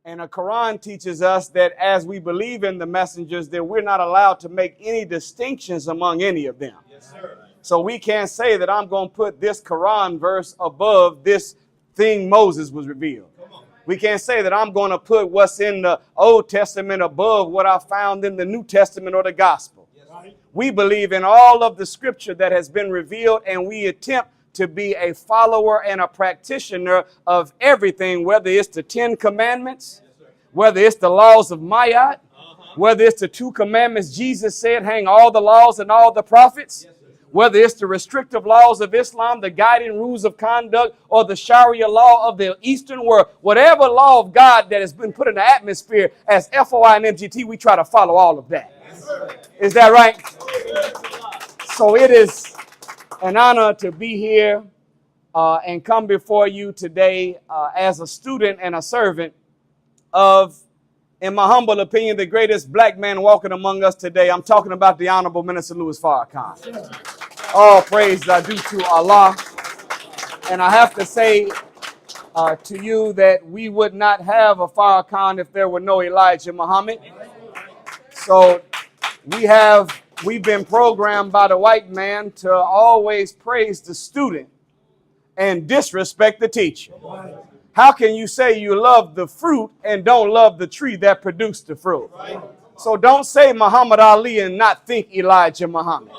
And the Quran teaches us that as we believe in the messengers, that we're not allowed to make any distinctions among any of them. Yes, sir. So we can't say that I'm going to put this Quran verse above this thing Moses was revealed. We can't say that I'm going to put what's in the Old Testament above what I found in the New Testament or the Gospel. Yes, right. We believe in all of the scripture that has been revealed, and we attempt to be a follower and a practitioner of everything, whether it's the 10 Commandments, whether it's the laws of Mayat, whether it's the 2 commandments Jesus said, hang all the laws and all the prophets, whether it's the restrictive laws of Islam, the guiding rules of conduct, or the Sharia law of the Eastern world, whatever law of God that has been put in the atmosphere as FOI and MGT, we try to follow all of that. Is that right? So it is an honor to be here and come before you today as a student and a servant of, in my humble opinion, the greatest black man walking among us today. I'm talking about the Honorable Minister Louis Farrakhan. All praise I do to Allah. And I have to say to you that we would not have a Farrakhan if there were no Elijah Muhammad. So we've been programmed by the white man to always praise the student and disrespect the teacher. How can you say you love the fruit and don't love the tree that produced the fruit? So don't say Muhammad Ali and not think Elijah Muhammad.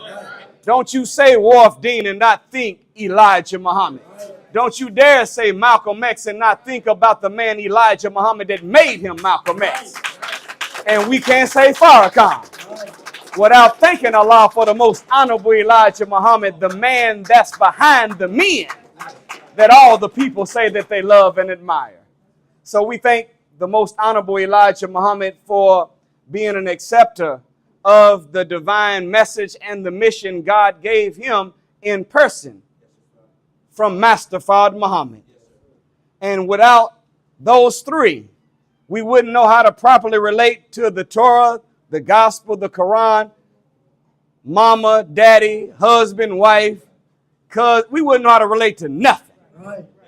Don't you say Wharf Dean and not think Elijah Muhammad. Don't you dare say Malcolm X and not think about the man Elijah Muhammad that made him Malcolm X. And we can't say Farrakhan without thanking Allah for the most honorable Elijah Muhammad, the man that's behind the men that all the people say that they love and admire. So we thank the most honorable Elijah Muhammad for being an acceptor of the divine message and the mission God gave him in person from Master Fard Muhammad. And without those three, we wouldn't know how to properly relate to the Torah, the Gospel, the Quran, mama, daddy, husband, wife, cuz we wouldn't know how to relate to nothing.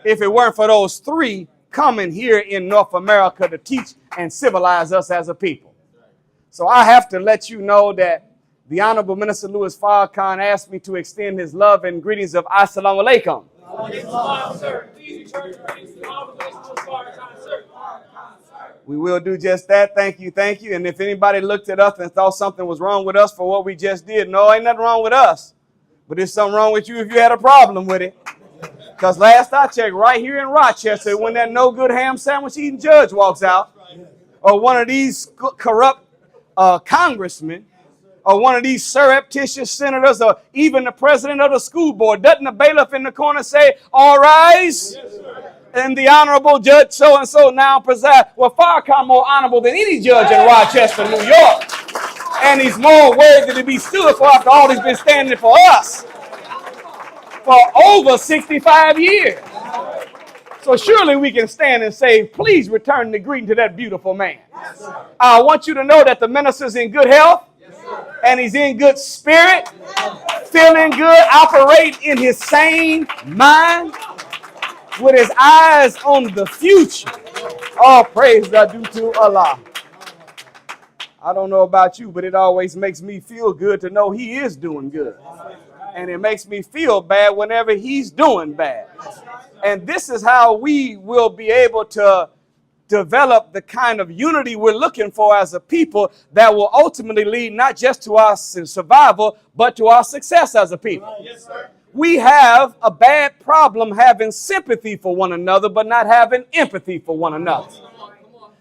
If it weren't for those three coming here in North America to teach and civilize us as a people. So I have to let you know that the Honorable Minister Louis Farrakhan asked me to extend his love and greetings of Assalamu alaikum. We will do just that. Thank you, thank you. And if anybody looked at us and thought something was wrong with us for what we just did, no, ain't nothing wrong with us. But there's something wrong with you if you had a problem with it. Because last I checked, right here in Rochester, when that no good ham sandwich eating judge walks out, or one of these corrupt congressmen, or one of these surreptitious senators, or even the president of the school board, doesn't the bailiff in the corner say, all rise? Yes, and the honorable judge so-and-so now preside. Well, Farrakhan more honorable than any judge in Rochester, New York. And he's more worthy to be stood for after all he's been standing for us for over 65 years. So surely we can stand and say, please return the greeting to that beautiful man. Yes, I want you to know that the minister's in good health, yes, and he's in good spirit, feeling good, operating in his sane mind, with his eyes on the future. All praise I do to Allah. I don't know about you, but it always makes me feel good to know he is doing good. And it makes me feel bad whenever he's doing bad. And this is how we will be able to develop the kind of unity we're looking for as a people that will ultimately lead not just to our survival, but to our success as a people. Yes, sir. We have a bad problem having sympathy for one another, but not having empathy for one another.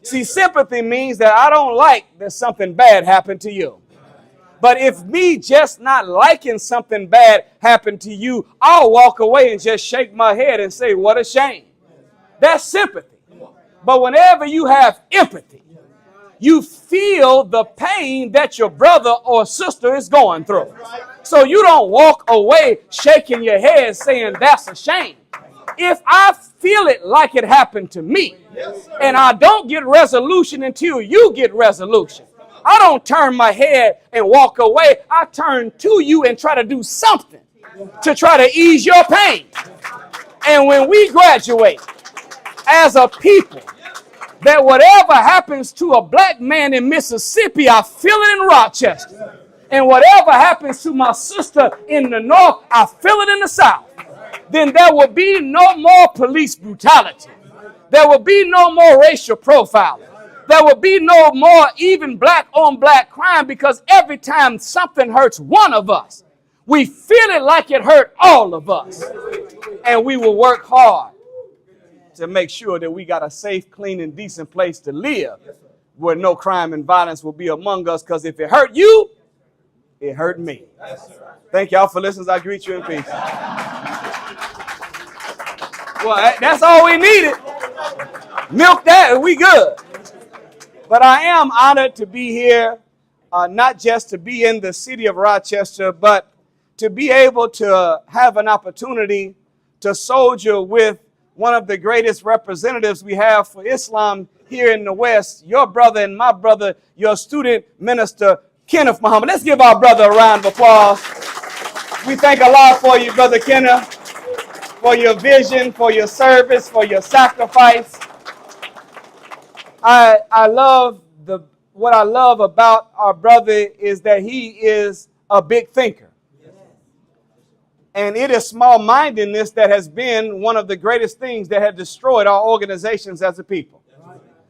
See, sympathy means that I don't like that something bad happened to you. But if me just not liking something bad happened to you, I'll walk away and just shake my head and say, what a shame. That's sympathy. But whenever you have empathy, you feel the pain that your brother or sister is going through. So you don't walk away shaking your head saying that's a shame. If I feel it like it happened to me, and I don't get resolution until you get resolution, I don't turn my head and walk away. I turn to you and try to do something to try to ease your pain. And when we graduate as a people, that whatever happens to a black man in Mississippi, I feel it in Rochester. And whatever happens to my sister in the North, I feel it in the South. Then there will be no more police brutality. There will be no more racial profiling. There will be no more even black on black crime, because every time something hurts one of us, we feel it like it hurt all of us. And we will work hard to make sure that we got a safe, clean, and decent place to live where no crime and violence will be among us, because if it hurt you, it hurt me. Thank y'all for listening. I greet you in peace. Well, that's all we needed. Milk that and we good. But I am honored to be here, not just to be in the city of Rochester, but to be able to have an opportunity to soldier with one of the greatest representatives we have for Islam here in the West, your brother and my brother, your student minister, Kenneth Muhammad. Let's give our brother a round of applause. We thank Allah for you, Brother Kenneth, for your vision, for your service, for your sacrifice. What I love about our brother is that he is a big thinker. And it is small-mindedness that has been one of the greatest things that have destroyed our organizations as a people.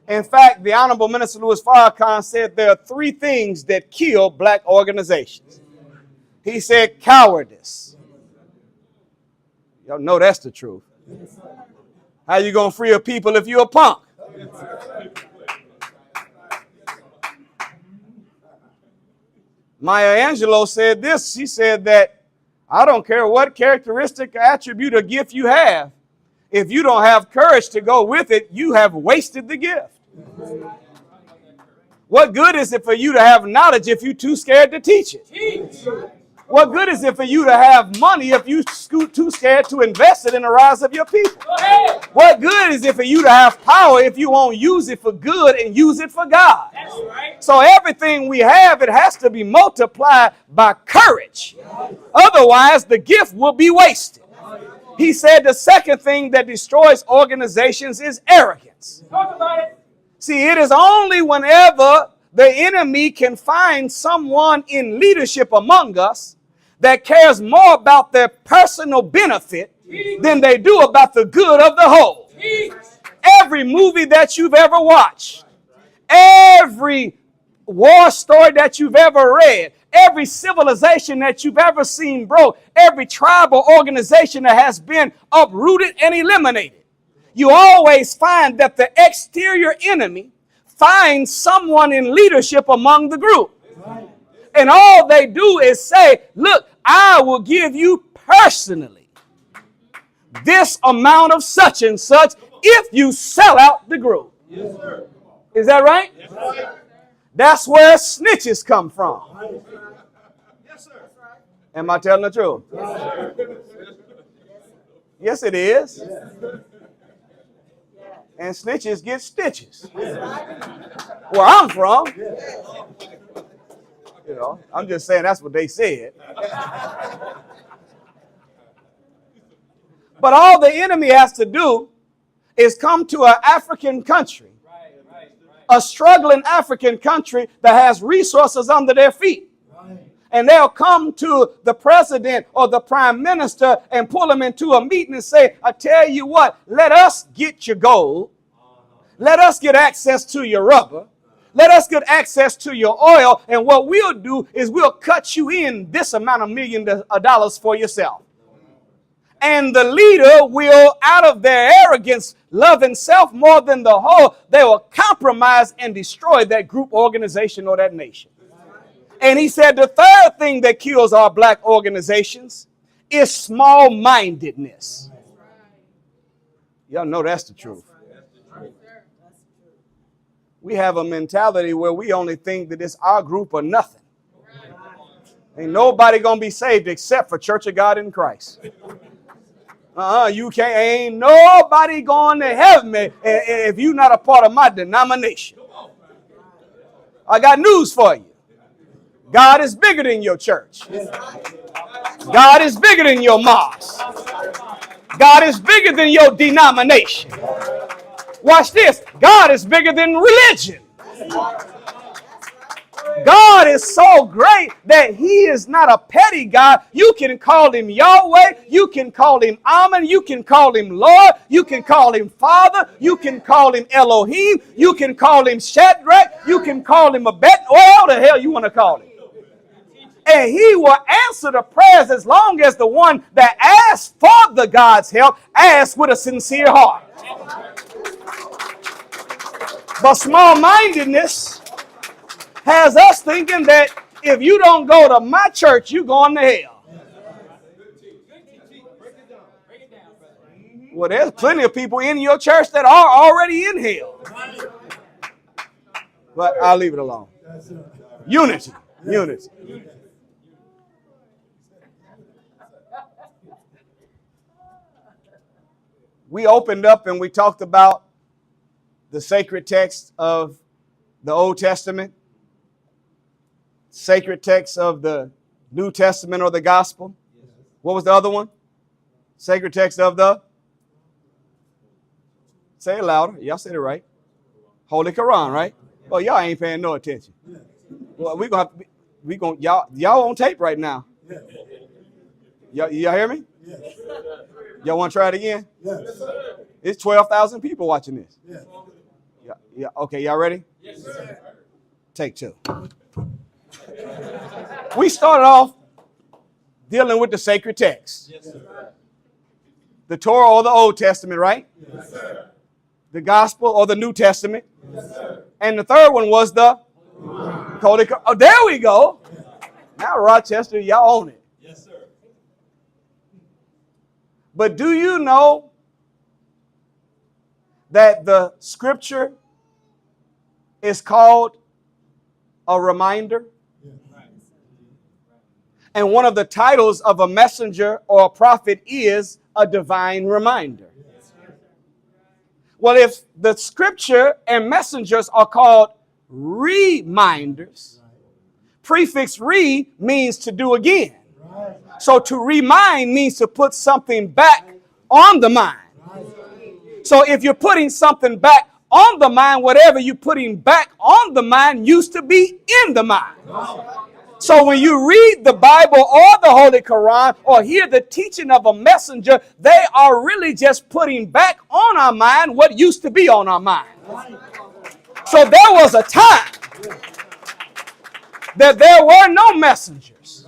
In fact, the Honorable Minister Louis Farrakhan said there are 3 things that kill black organizations. He said cowardice. Y'all know that's the truth. How you going to free a people if you're a punk? Maya Angelou said this. She said that I don't care what characteristic, attribute, or gift you have. If you don't have courage to go with it, you have wasted the gift. What good is it for you to have knowledge if you're too scared to teach it? What good is it for you to have money if you're too scared to invest it in the rise of your people? What good is it for you to have power if you won't use it for good and use it for God? So everything we have, it has to be multiplied by courage. Otherwise, the gift will be wasted. He said the second thing that destroys organizations is arrogance. Talk about it. See, it is only whenever the enemy can find someone in leadership among us that cares more about their personal benefit than they do about the good of the whole. Every movie that you've ever watched, every war story that you've ever read, every civilization that you've ever seen broke, every tribal organization that has been uprooted and eliminated, you always find that the exterior enemy finds someone in leadership among the group. And all they do is say, look, I will give you personally this amount of such and such if you sell out the group. Yes, sir. Is that right? Yes, sir. That's where snitches come from. Yes, sir. Am I telling the truth? Yes, sir. Yes, it is. Yes. And snitches get stitches. Where I'm from. You know, I'm just saying that's what they said. But all the enemy has to do is come to an African country, a struggling African country that has resources under their feet. And they'll come to the president or the prime minister and pull them into a meeting and say, I tell you what, let us get your gold. Let us get access to your rubber. Let us get access to your oil. And what we'll do is we'll cut you in this amount of millions of dollars for yourself. And the leader will, out of their arrogance, loving self more than the whole, they will compromise and destroy that group, organization, or that nation. And he said the third thing that kills our black organizations is small-mindedness. Y'all know that's the truth. We have a mentality where we only think that it's our group or nothing. Ain't nobody gonna be saved except for Church of God in Christ. You can't, ain't nobody going to heaven if you're not a part of my denomination. I got news for you. God is bigger than your church. God is bigger than your mosque. God is bigger than your denomination. Watch this. God is bigger than religion. God is so great that he is not a petty God. You can call him Yahweh. You can call him Amen. You can call him Lord. You can call him Father. You can call him Elohim. You can call him Shadrach. You can call him Abed. Whatever the hell you want to call him. And he will answer the prayers as long as the one that asks for the God's help asks with a sincere heart. But small-mindedness has us thinking that if you don't go to my church, you're going to hell. Well, there's plenty of people in your church that are already in hell. But I'll leave it alone. Unity. Unity. We opened up and we talked about the sacred text of the Old Testament, sacred text of the New Testament or the Gospel. What was the other one? Sacred text of the? Say it louder. Y'all said it right. Holy Quran, right? Well, y'all ain't paying no attention. Well, y'all on tape right now. Y'all hear me? Y'all want to try it again? Yes. It's 12,000 people watching this. Yes. Yeah. Okay, y'all ready? Yes, sir. Take two. We started off dealing with the sacred text. Yes, sir. The Torah or the Old Testament, right? Yes, sir. The Gospel or the New Testament. Yes, sir. And the third one was the Holy Quran. Oh, there we go. Now, Rochester, y'all own it. Yes, sir. But do you know that the scripture is called a reminder? And one of the titles of a messenger or a prophet is a divine reminder. Well, if the scripture and messengers are called reminders, prefix re means to do again. So to remind means to put something back on the mind. So if you're putting something back on the mind, whatever you're putting back on the mind used to be in the mind. So when you read the Bible or the Holy Quran or hear the teaching of a messenger, they are really just putting back on our mind what used to be on our mind. So there was a time that there were no messengers.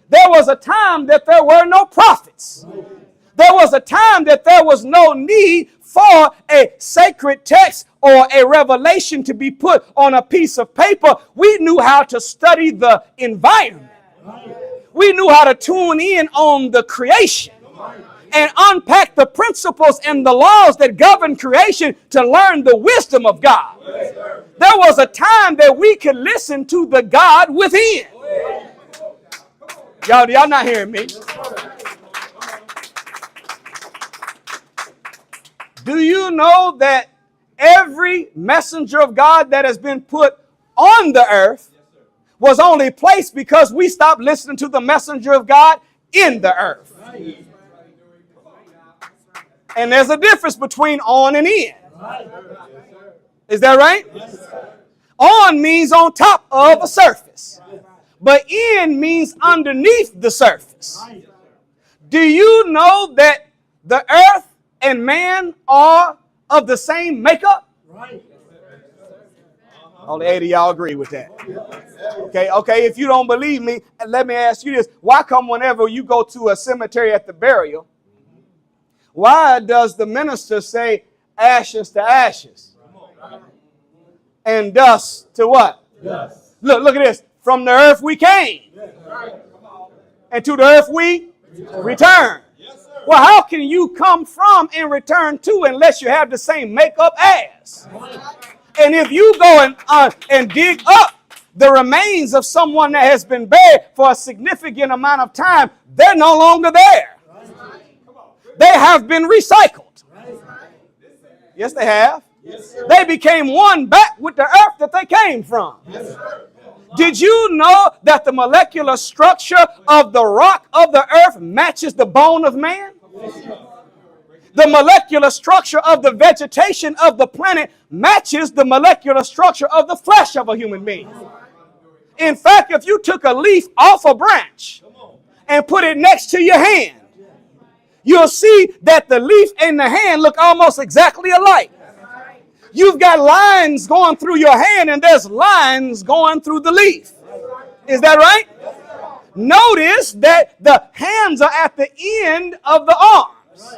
There was a time that there were no prophets. There was a time that there was no need for a sacred text or a revelation to be put on a piece of paper. We knew how to study the environment. We knew how to tune in on the creation and unpack the principles and the laws that govern creation to learn the wisdom of God. There was a time that we could listen to the God within. Y'all not hearing me. Do you know that every messenger of God that has been put on the earth was only placed because we stopped listening to the messenger of God in the earth? And there's a difference between on and in. Is that right? On means on top of a surface. But in means underneath the surface. Do you know that the earth and man are of the same makeup? Only 80 of y'all agree with that. Okay, if you don't believe me, let me ask you this. Why come whenever you go to a cemetery at the burial, why does the minister say ashes to ashes? And dust to what? Look at this. From the earth we came. And to the earth we return. Well, how can you come from and return to unless you have the same makeup as? And if you go and dig up the remains of someone that has been buried for a significant amount of time, they're no longer there. They have been recycled. Yes, they have. They became one back with the earth that they came from. Did you know that the molecular structure of the rock of the earth matches the bone of man? The molecular structure of the vegetation of the planet matches the molecular structure of the flesh of a human being. In fact, if you took a leaf off a branch and put it next to your hand, you'll see that the leaf and the hand look almost exactly alike. You've got lines going through your hand and there's lines going through the leaf. Is that right? Notice that the hands are at the end of the arms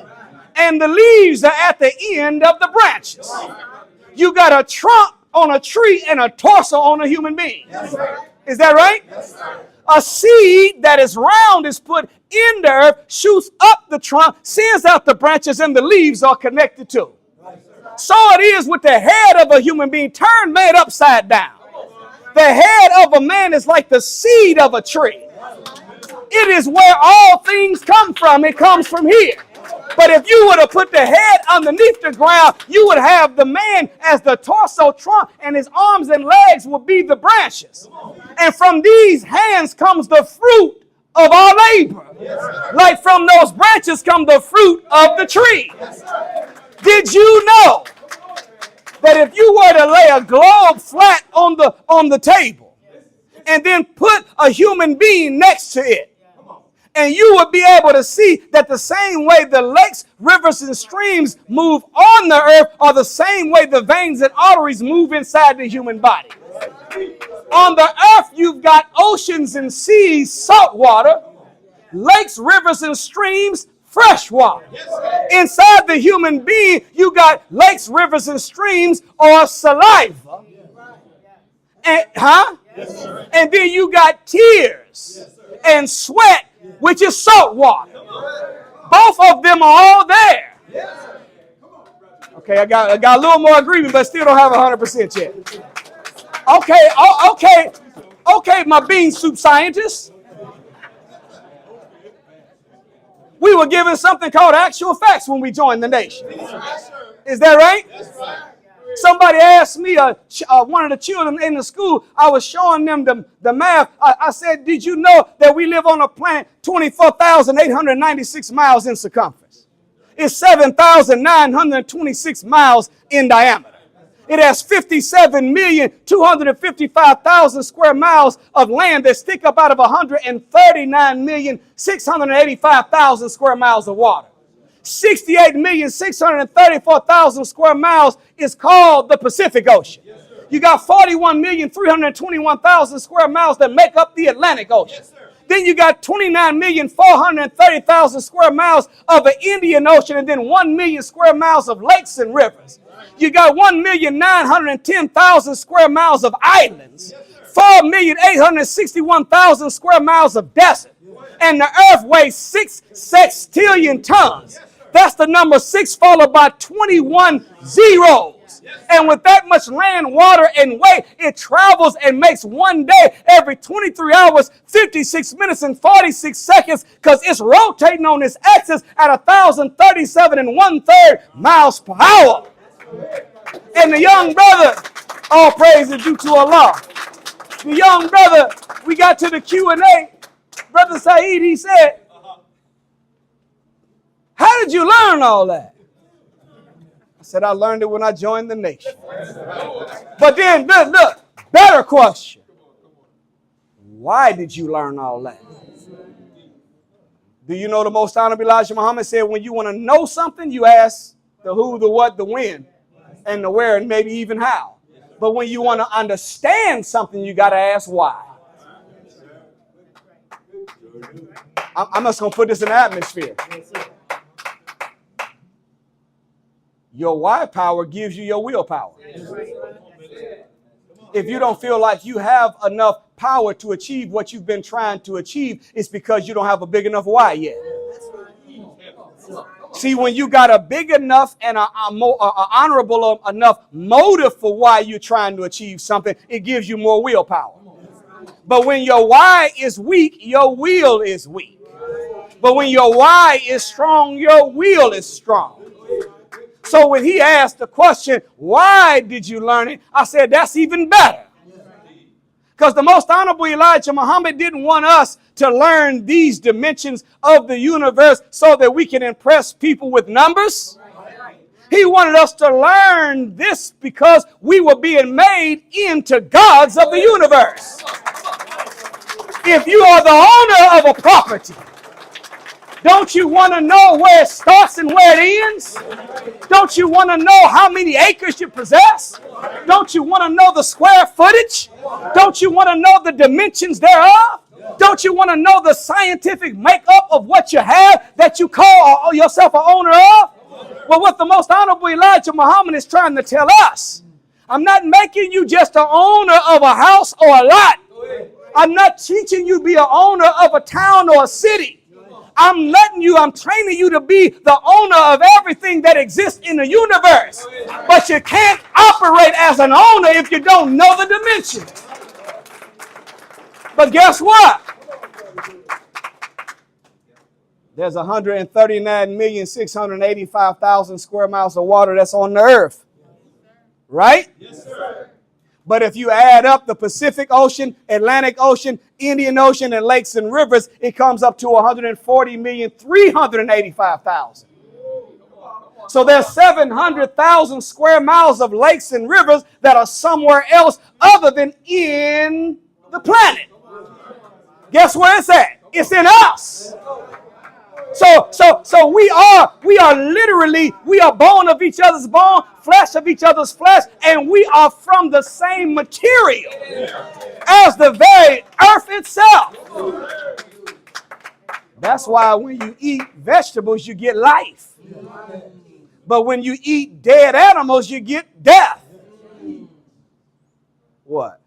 and the leaves are at the end of the branches. You got a trunk on a tree and a torso on a human being. Is that right? A seed that is round is put in the earth, shoots up the trunk, sends out the branches, and the leaves are connected to. So it is with the head of a human being turned made upside down. The head of a man is like the seed of a tree. It is where all things come from. It comes from here. But if you were to put the head underneath the ground, you would have the man as the torso, trunk, and his arms and legs would be the branches. And from these hands comes the fruit of our labor. Like from those branches come the fruit of the tree. Did you know that if you were to lay a globe flat on the table and then put a human being next to it, and you would be able to see that the same way the lakes, rivers, and streams move on the earth are the same way the veins and arteries move inside the human body. On the earth, you've got oceans and seas, salt water, lakes, rivers, and streams, fresh water. Inside the human being, you got lakes, rivers, and streams, or saliva. And, and then you got tears and sweat, which is salt water. Both of them are all there. Okay, I got a little more agreement, but still don't have 100% yet. Okay, my bean soup scientists. We were given something called actual facts when we joined the nation. Is that right? Somebody asked me, one of the children in the school, I was showing them the math. I said, did you know that we live on a planet 24,896 miles in circumference? It's 7,926 miles in diameter. It has 57,255,000 square miles of land that stick up out of 139,685,000 square miles of water. 68,634,000 square miles is called the Pacific Ocean. You got 41,321,000 square miles that make up the Atlantic Ocean. Then you got 29,430,000 square miles of the Indian Ocean, and then 1 million square miles of lakes and rivers. You got 1,910,000 square miles of islands, 4,861,000 square miles of desert. And the earth weighs 6 sextillion tons. That's the number 6 followed by 21 zeros. And with that much land, water, and weight, it travels and makes one day every 23 hours, 56 minutes, and 46 seconds because it's rotating on its axis at 1,037 1/3 miles per hour. And the young brother, all praise is due to Allah. The young brother, we got to the Q&A. Brother Saeed, he said, how did you learn all that? I said, I learned it when I joined the nation. But then, look, better question. Why did you learn all that? Do you know the Most Honorable Elijah Muhammad said, when you want to know something, you ask the who, the what, the when, and the where, and maybe even how. But when you want to understand something, you got to ask why. I'm just going to put this in the atmosphere. Your why power gives you your willpower. If you don't feel like you have enough power to achieve what you've been trying to achieve, it's because you don't have a big enough why yet. See, when you got a big enough and a honorable enough motive for why you're trying to achieve something, it gives you more willpower. But when your why is weak, your will is weak. But when your why is strong, your will is strong. So when he asked the question, why did you learn it? I said, that's even better. Because the most honorable Elijah Muhammad didn't want us to learn these dimensions of the universe so that we can impress people with numbers. He wanted us to learn this because we were being made into gods of the universe. If you are the owner of a property, don't you want to know where it starts and where it ends? Don't you want to know how many acres you possess? Don't you want to know the square footage? Don't you want to know the dimensions thereof? Don't you want to know the scientific makeup of what you have that you call yourself an owner of? Well, what the most honorable Elijah Muhammad is trying to tell us, I'm not making you just an owner of a house or a lot. I'm not teaching you to be an owner of a town or a city. I'm training you to be the owner of everything that exists in the universe. But you can't operate as an owner if you don't know the dimensions. But guess what? There's 139,685,000 square miles of water that's on the earth. Right? Yes, sir. But if you add up the Pacific Ocean, Atlantic Ocean, Indian Ocean, and lakes and rivers, it comes up to 140,385,000. So there's 700,000 square miles of lakes and rivers that are somewhere else other than in the planet. Guess where it's at? It's in us. So we are literally bone of each other's bone, flesh of each other's flesh, and we are from the same material as the very earth itself. That's why when you eat vegetables, you get life. But when you eat dead animals, you get death. What?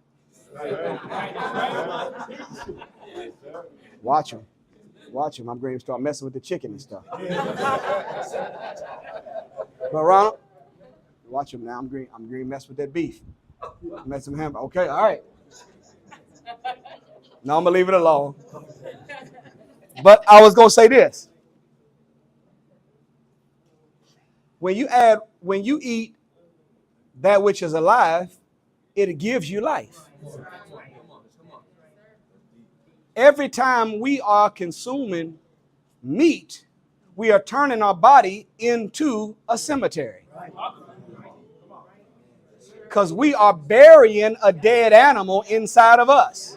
Watch them. Watch him. I'm going to start messing with the chicken and stuff. But Ronald, watch him now. I'm going to mess with that beef. Mess with him. Okay, all right. No, I'm going to leave it alone. But I was going to say this. When you eat that which is alive, it gives you life. Every time we are consuming meat, we are turning our body into a cemetery. Because we are burying a dead animal inside of us.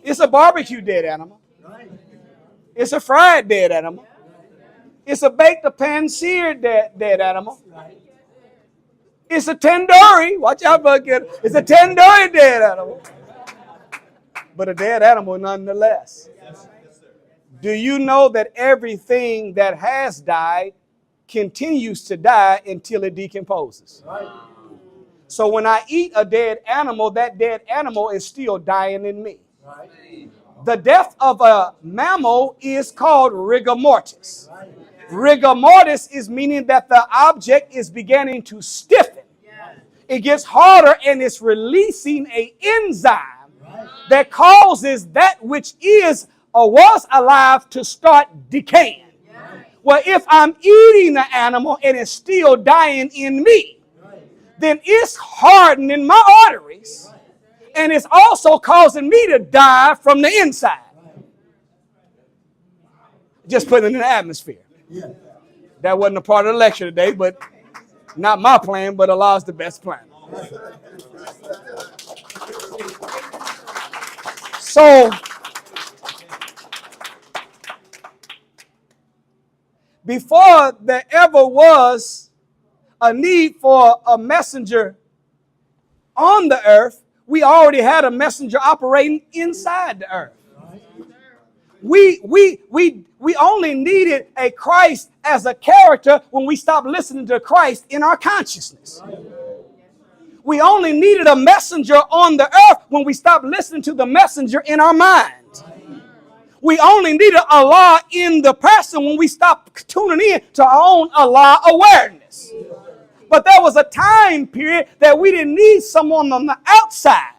It's a barbecue dead animal. It's a fried dead animal. It's a baked or pan-seared dead animal. It's a tandoori. Watch out, bucket. It's a tandoori dead animal. But a dead animal nonetheless. Do you know that everything that has died continues to die until it decomposes? So when I eat a dead animal, that dead animal is still dying in me. The death of a mammal is called rigor mortis. Rigor mortis is meaning that the object is beginning to stiffen. It gets harder and it's releasing an enzyme that causes that which is or was alive to start decaying. Well, if I'm eating the animal and it's still dying in me, then it's hardening my arteries and it's also causing me to die from the inside. Just putting it in the atmosphere. That wasn't a part of the lecture today, but not my plan, but Allah's the best plan. So, before there ever was a need for a messenger on the earth, we already had a messenger operating inside the earth. We only needed a Christ as a character when we stopped listening to Christ in our consciousness. We only needed a messenger on the earth when we stopped listening to the messenger in our mind. We only needed Allah in the person when we stopped tuning in to our own Allah awareness. But there was a time period that we didn't need someone on the outside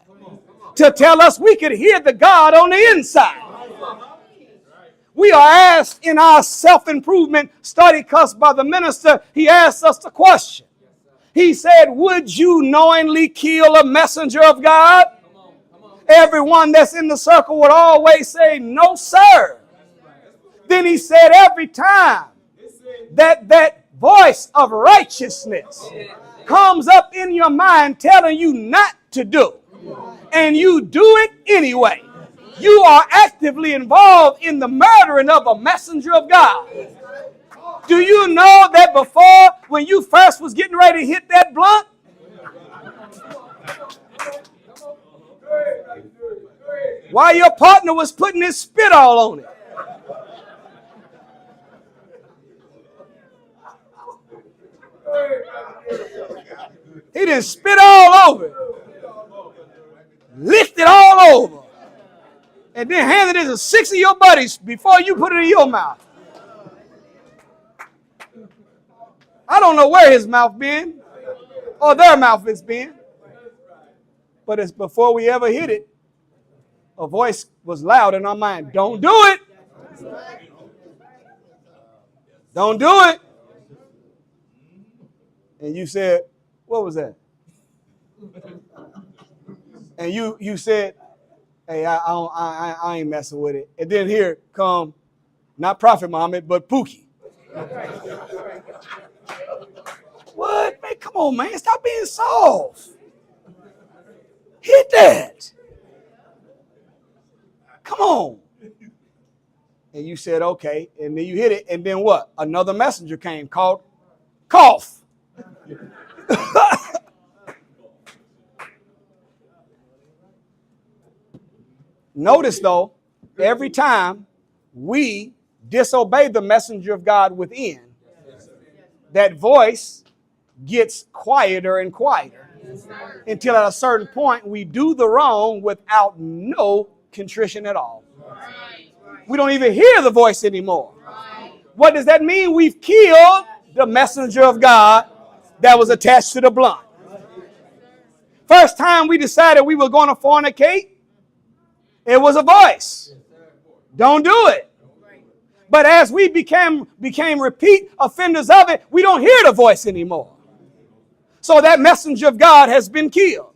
to tell us we could hear the God on the inside. We are asked in our self-improvement study class by the minister, he asked us the question. He said, would you knowingly kill a messenger of God? Everyone that's in the circle would always say, no, sir. Then he said every time that voice of righteousness comes up in your mind telling you not to do, and you do it anyway, you are actively involved in the murdering of a messenger of God. Do you know that before, when you first was getting ready to hit that blunt, while your partner was putting his spit all on it, he didn't spit all over it, licked it all over, and then handed it to 6 of your buddies before you put it in your mouth. I don't know where his mouth been or their mouth has been, but it's before we ever hit it, a voice was loud in our mind. Don't do it. Don't do it. And you said, what was that? And you said, hey, I ain't messing with it. And then here come, not Prophet Muhammad, but Pookie. What? Man, come on, man. Stop being soft. Hit that. Come on. And you said, okay. And then you hit it. And then what? Another messenger came called cough. Notice, though, every time we disobey the messenger of God within, that voice gets quieter and quieter until at a certain point we do the wrong without no contrition at all. We don't even hear the voice anymore. What does that mean? We've killed the messenger of God that was attached to the blunt. First time we decided we were going to fornicate, it was a voice. Don't do it. But as we became repeat offenders of it, we don't hear the voice anymore. So that messenger of God has been killed.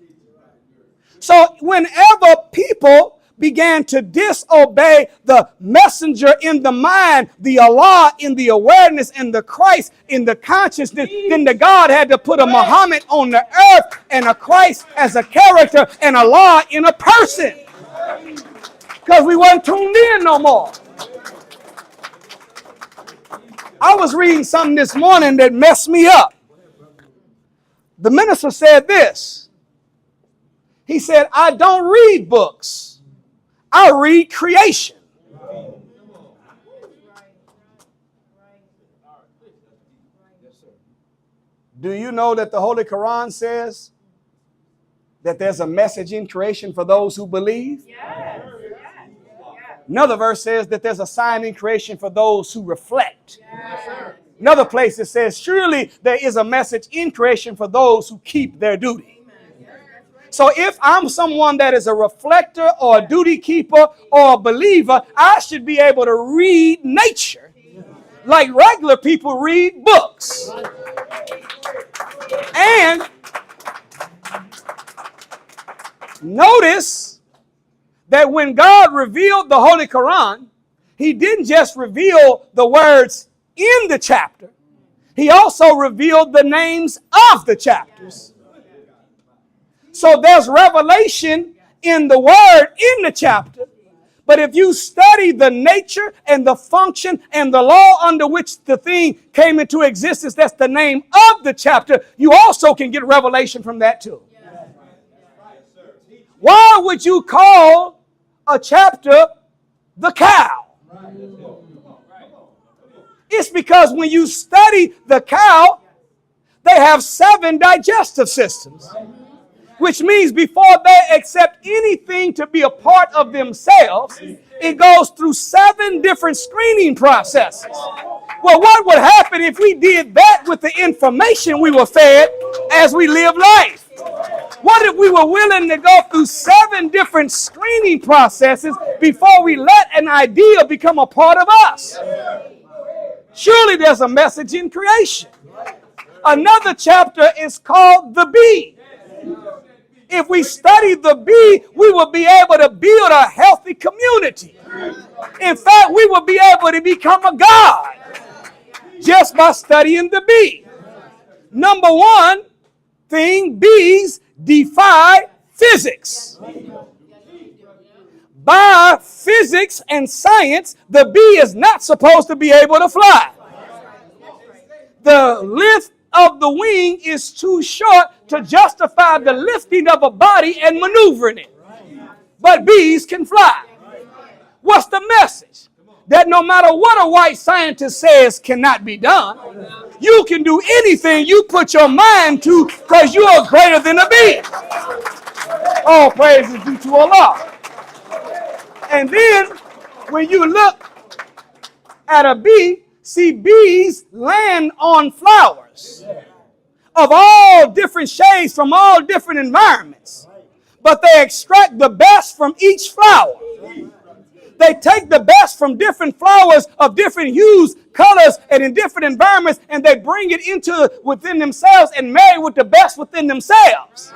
So whenever people began to disobey the messenger in the mind, the Allah in the awareness, and the Christ in the consciousness, then the God had to put a Muhammad on the earth and a Christ as a character and Allah in a person. Because we weren't tuned in no more. I was reading something this morning that messed me up. The minister said this. He said, I don't read books. I read creation. Do you know that the Holy Quran says that there's a message in creation for those who believe? Yes. Another verse says that there's a sign in creation for those who reflect. Yes. Another place it says, surely there is a message in creation for those who keep their duty. So if I'm someone that is a reflector or a duty keeper or a believer, I should be able to read nature like regular people read books. And notice that when God revealed the Holy Quran, he didn't just reveal the words in the chapter. He also revealed the names of the chapters. So there's revelation in the word in the chapter. But if you study the nature and the function and the law under which the thing came into existence, that's the name of the chapter, you also can get revelation from that too. Why would you call a chapter the cow? It's because when you study the cow, they have 7 digestive systems, which means before they accept anything to be a part of themselves, it goes through 7 different screening processes. Well, what would happen if we did that with the information we were fed as we live life? What if we were willing to go through 7 different screening processes before we let an idea become a part of us? Surely there's a message in creation. Another chapter is called the bee. If we study the bee, we will be able to build a healthy community. In fact, we will be able to become a god just by studying the bee. Number one thing, bees defy physics. By physics and science, the bee is not supposed to be able to fly. The length of the wing is too short to justify the lifting of a body and maneuvering it. But bees can fly. What's the message? That no matter what a white scientist says cannot be done, you can do anything you put your mind to because you are greater than a bee. All praise is due to Allah. And then when you look at a bee, see, bees land on flowers of all different shades from all different environments. But they extract the best from each flower. They take the best from different flowers of different hues, colors, and in different environments, and they bring it into within themselves and marry with the best within themselves.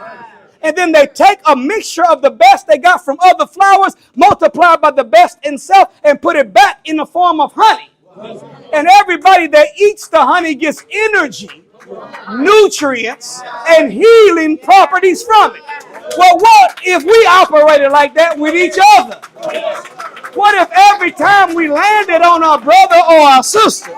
And then they take a mixture of the best they got from other flowers, multiplied by the best in self, and put it back in the form of honey. And everybody that eats the honey gets energy, nutrients, and healing properties from it. Well, what if we operated like that with each other? What if every time we landed on our brother or our sister,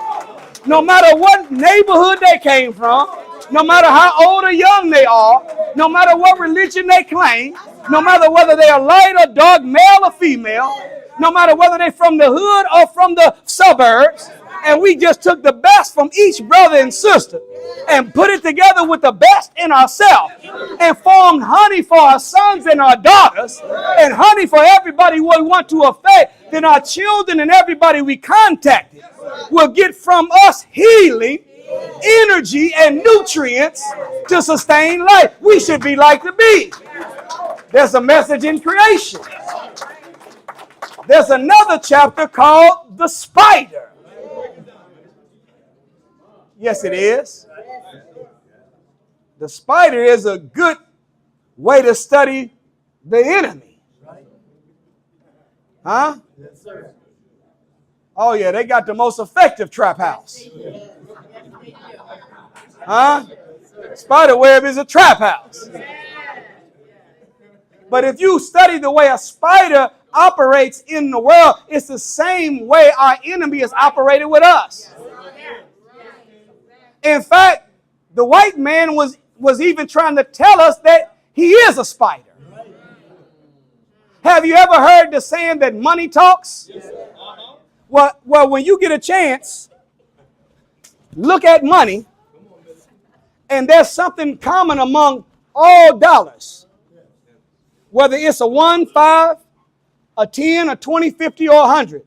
no matter what neighborhood they came from, no matter how old or young they are, no matter what religion they claim, no matter whether they are light or dark, male or female, no matter whether they're from the hood or from the suburbs, and we just took the best from each brother and sister and put it together with the best in ourselves and formed honey for our sons and our daughters and honey for everybody we want to affect, then our children and everybody we contacted will get from us healing, energy, and nutrients to sustain life. We should be like the bee. There's a message in creation. There's another chapter called the spider. Yes, it is. The spider is a good way to study the enemy. Huh? Oh, yeah, they got the most effective trap house. Huh? Spider web is a trap house. But if you study the way a spider operates in the world, it's the same way our enemy is operated with us. In fact, the white man was even trying to tell us that he is a spider. Have you ever heard the saying that money talks? Well, when you get a chance, look at money, and there's something common among all dollars. Whether it's a 1, 5, a 10, a 20, 50, or 100.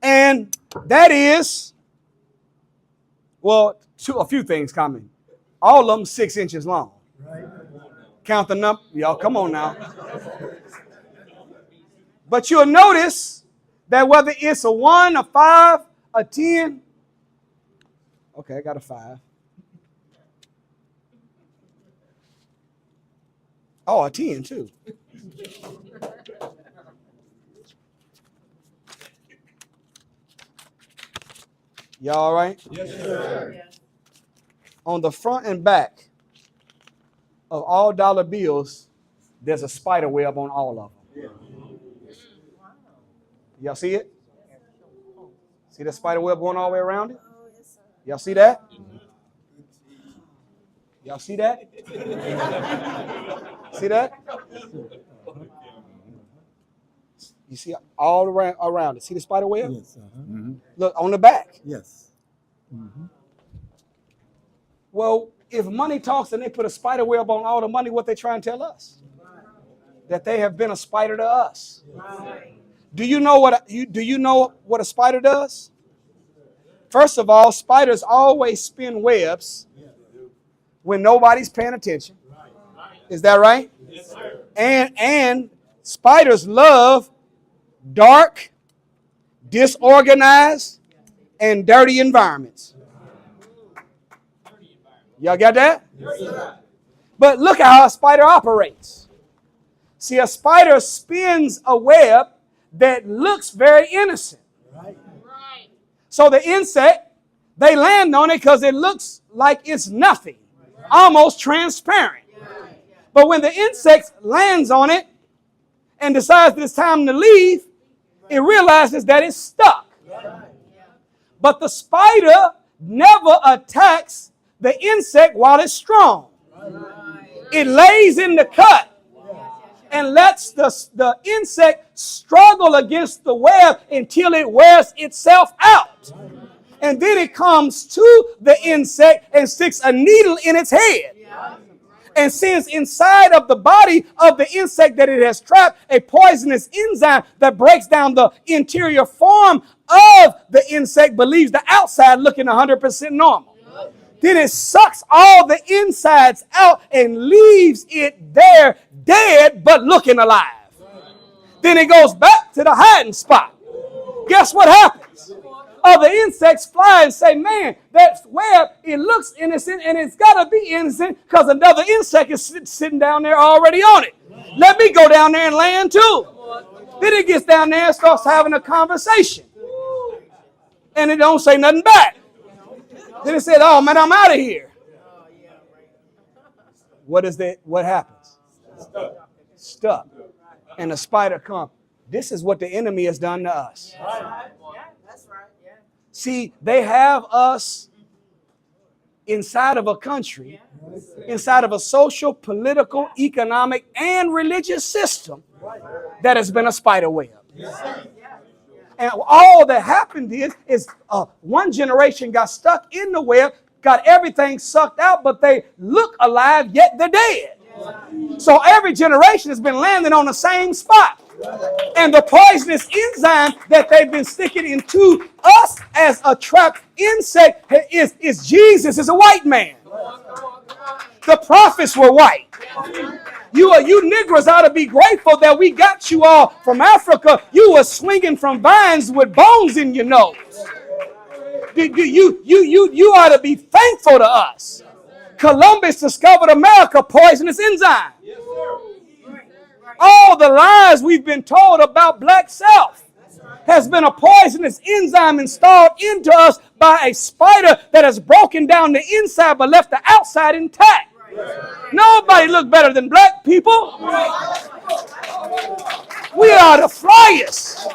And that is, well, a few things common. All of them 6 inches long. Count the number. Y'all, come on now. But you'll notice that whether it's a 1, a 5, a 10. Okay, I got a 5. Oh, a 10 too. Y'all all right? Yes, sir. On the front and back of all dollar bills, there's a spider web on all of them. Y'all see it? See the spider web going all the way around it? Y'all see that? Y'all see that? See that? You see all around it. See the spider web? Yes. Mm-hmm. Look, on the back. Yes. Mm-hmm. Well, if money talks and they put a spider web on all the money, what they trying to tell us? That they have been a spider to us. Do you know what a spider does? First of all, spiders always spin webs when nobody's paying attention. Is that right? Yes, sir. And spiders love dark, disorganized, and dirty environments. Y'all got that? Yes, sir. But look at how a spider operates. See, a spider spins a web that looks very innocent. Right. So the insect, they land on it because it looks like it's nothing, almost transparent. But when the insect lands on it and decides that it's time to leave, it realizes that it's stuck. But the spider never attacks the insect while it's strong. It lays in the cut and lets the insect struggle against the web until it wears itself out. And then it comes to the insect and sticks a needle in its head and sends inside of the body of the insect that it has trapped a poisonous enzyme that breaks down the interior form of the insect but leaves the outside looking 100% normal. Then it sucks all the insides out and leaves it there dead but looking alive. Then it goes back to the hiding spot. Guess what happens? Other insects fly and say, man, that web, it looks innocent and it's got to be innocent because another insect is sitting down there already on it. Let me go down there and land too. Then it gets down there and starts having a conversation. And it don't say nothing back. Then it said, oh man, I'm out of here. What is that? What happens? Stuck. And the spider comes. This is what the enemy has done to us. See, they have us inside of a country, inside of a social, political, economic, and religious system that has been a spider web. And all that happened is one generation got stuck in the web, got everything sucked out, but they look alive, yet they're dead. So every generation has been landing on the same spot. And the poisonous enzyme that they've been sticking into us as a trapped insect is Jesus, is a white man. The prophets were white. You Negroes ought to be grateful that we got you all from Africa. You were swinging from vines with bones in your nose. You ought to be thankful to us. Columbus discovered America, poisonous enzyme. All the lies we've been told about black self has been a poisonous enzyme installed into us by a spider that has broken down the inside but left the outside intact. Nobody look better than black people. We are the flyest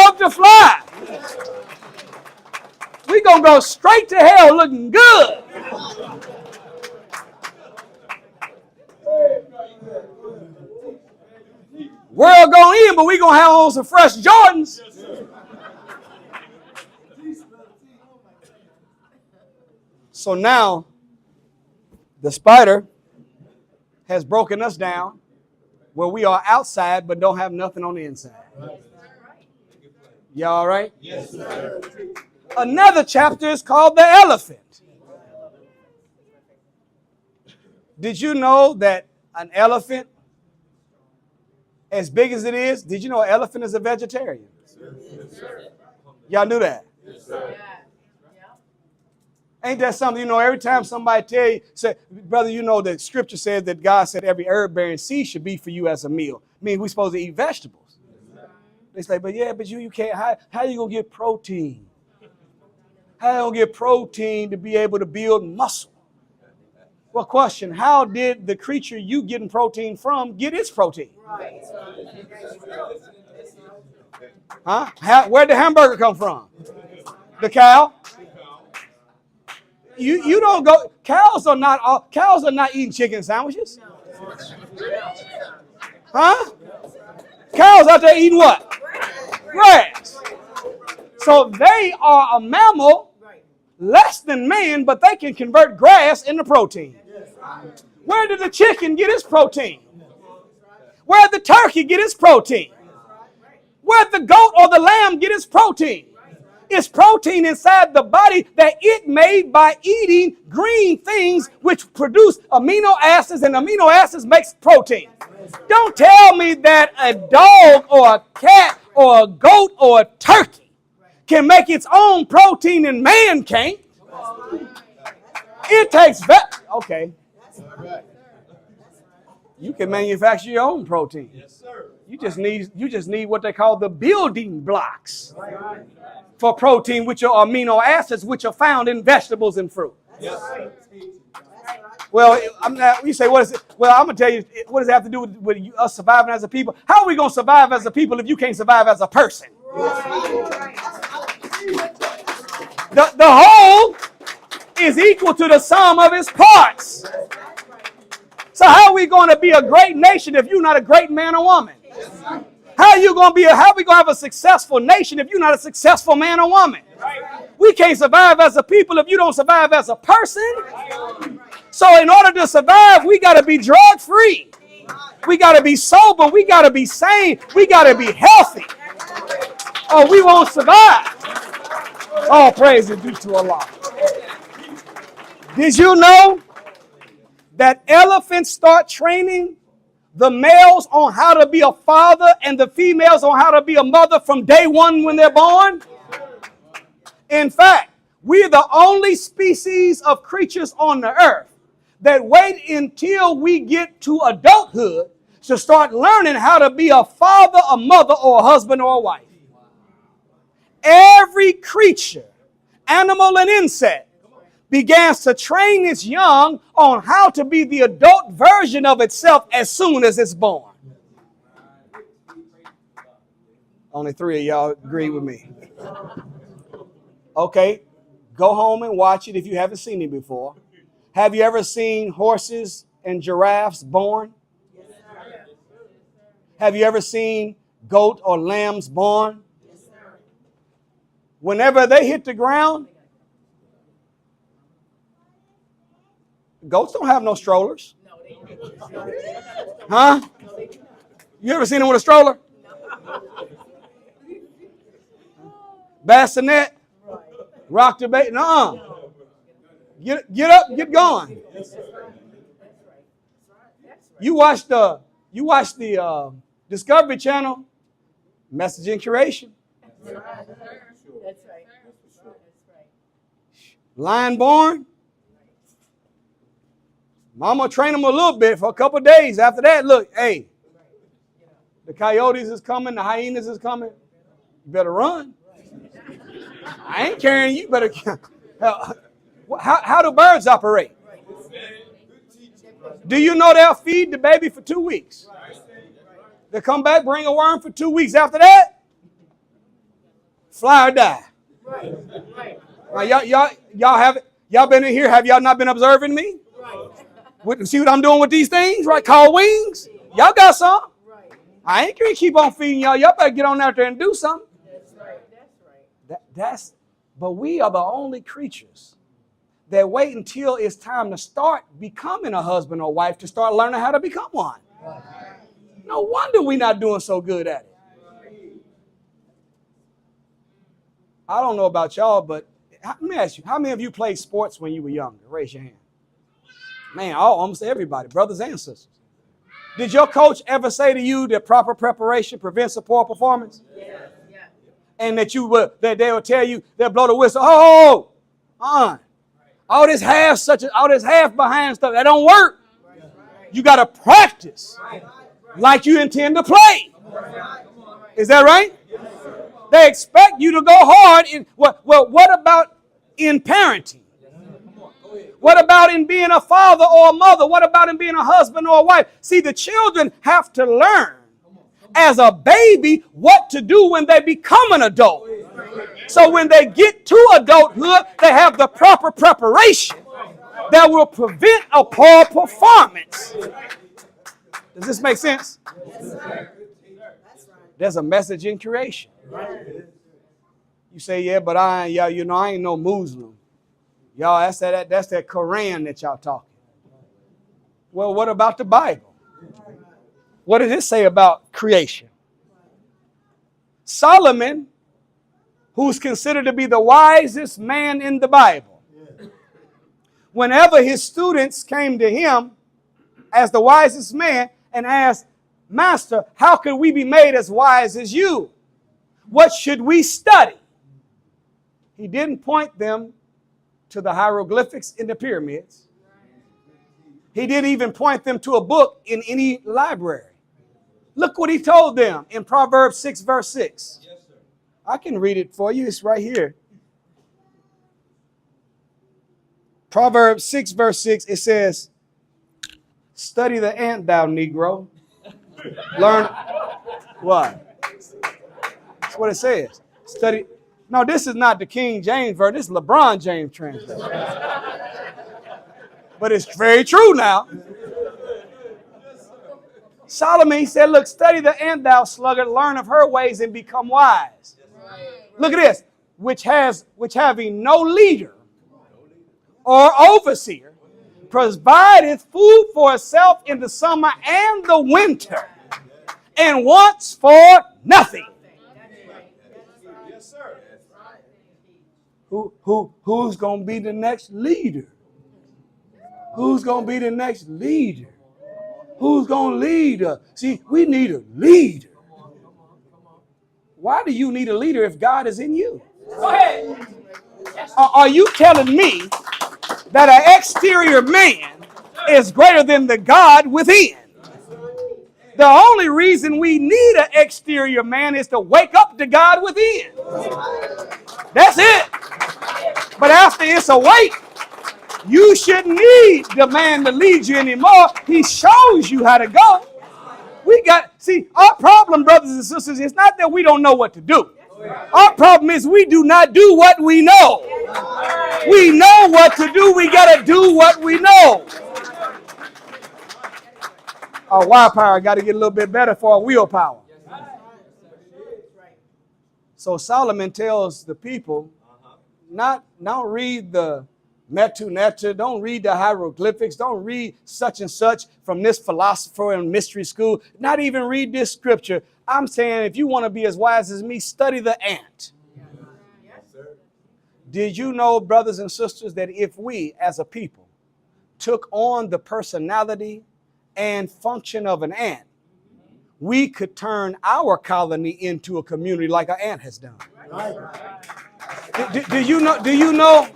of the fly. We're going to go straight to hell looking good. World going in, but we're going to have on some fresh Jordans. So now, the spider has broken us down where we are outside but don't have nothing on the inside. Y'all all right? Yes, sir. Another chapter is called the elephant. Did you know that an elephant, as big as it is, did you know an elephant is a vegetarian? Yes, sir. Y'all knew that? Yes, sir. Ain't that something, every time somebody tell you, say, brother, the scripture says that God said every herb-bearing seed should be for you as a meal. I mean, we're supposed to eat vegetables. They say, but you can't, how you going to get protein? How you going to get protein to be able to build muscle? Well, question, how did the creature you getting protein from get its protein? Huh? Where'd the hamburger come from? The cow? You don't go. Cows are not eating chicken sandwiches. Huh? Cows out there eating what? Grass. So they are a mammal less than man, but they can convert grass into protein. Where did the chicken get its protein? Where did the turkey get its protein? Where did the goat or the lamb get its protein? It's protein inside the body that it made by eating green things which produce amino acids, and amino acids makes protein. Don't tell me that a dog or a cat or a goat or a turkey can make its own protein and man can't. It takes okay. You can manufacture your own protein. Yes, sir. You just need what they call the building blocks for protein, which are amino acids, which are found in vegetables and fruit. Yes, sir. Well, you say, what is it? Well, I'm going to tell you, what does it have to do with us surviving as a people? How are we going to survive as a people if you can't survive as a person? The whole is equal to the sum of its parts. So how are we going to be a great nation if you're not a great man or woman? How are we going to have a successful nation if you're not a successful man or woman? We can't survive as a people if you don't survive as a person. So in order to survive, we got to be drug free. We got to be sober. We got to be sane. We got to be healthy. Or we won't survive. All praise is due to Allah. Did you know that elephants start training the males on how to be a father and the females on how to be a mother from day one when they're born? In fact, we're the only species of creatures on the earth that wait until we get to adulthood to start learning how to be a father, a mother, or a husband or a wife. Every creature, animal and insect, begins to train its young on how to be the adult version of itself as soon as it's born. Only 3 of y'all agree with me. Okay, go home and watch it if you haven't seen it before. Have you ever seen horses and giraffes born? Have you ever seen goat or lambs born? Whenever they hit the ground, goats don't have no strollers. Huh? You ever seen them with a stroller? Bassinet? Rock the baby? Nuh-uh. Get up, get going. You watch the Discovery Channel, Message and Curation. That's right. Lion born. Mama train them a little bit for a couple of days. After that, look, hey, the coyotes is coming, the hyenas is coming. You better run. I ain't carrying you. Better. How do birds operate? Do you know they'll feed the baby for 2 weeks? They'll come back, bring a worm for 2 weeks. After that, fly or die. Y'all been in here. Have y'all not been observing me? See what I'm doing with these things, right? Called wings. Y'all got some. I ain't gonna keep on feeding y'all. Y'all better get on out there and do something. But we are the only creatures that wait until it's time to start becoming a husband or wife to start learning how to become one. No wonder we're not doing so good at it. I don't know about y'all, but let me ask you, how many of you played sports when you were younger? Raise your hand. Man, almost everybody, brothers and sisters. Did your coach ever say to you that proper preparation prevents a poor performance? Yeah. And that they will tell you, they'll blow the whistle. All this half behind stuff, that don't work. You got to practice like you intend to play. Is that right? They expect you to go hard. What about in parenting? What about in being a father or a mother? What about in being a husband or a wife? See, the children have to learn as a baby what to do when they become an adult. So when they get to adulthood, they have the proper preparation that will prevent a poor performance. Does this make sense? There's a message in creation. You say, yeah, but I ain't no Muslim. Y'all, that's that Quran that y'all talking. Well, what about the Bible? What does it say about creation? Solomon, who's considered to be the wisest man in the Bible, whenever his students came to him as the wisest man and asked, Master, how could we be made as wise as you? What should we study? He didn't point them to the hieroglyphics in the pyramids. He didn't even point them to a book in any library. Look what he told them in Proverbs 6, verse 6. Yes, sir. I can read it for you. It's right here. Proverbs 6, verse 6, it says, study the ant, thou Negro. Learn what? That's what it says. Study. No, this is not the King James version. This is LeBron James translation. But it's very true now. Solomon, he said, look, study the ant, thou sluggard, learn of her ways and become wise. Look at this. Which having no leader or overseer, provideth food for itself in the summer and the winter, and wants for nothing. Yes, sir. Who's going to be the next leader? Who's going to be the next leader? Who's going to lead us? See, we need a leader. Why do you need a leader if God is in you? Go ahead. Are you telling me that an exterior man is greater than the God within? The only reason we need an exterior man is to wake up to God within. That's it. But after it's awake, you shouldn't need the man to lead you anymore. He shows you how to go. See, our problem, brothers and sisters, is not that we don't know what to do. Our problem is we do not do what we know. We know what to do. We got to do what we know. Our wire power got to get a little bit better for our willpower. So Solomon tells the people, don't read the Metu, don't read the hieroglyphics, don't read such and such from this philosopher in mystery school, not even read this scripture. I'm saying if you want to be as wise as me, study the ant. Did you know, brothers and sisters, that if we as a people took on the personality and function of an ant, we could turn our colony into a community like an ant has done? Do you know?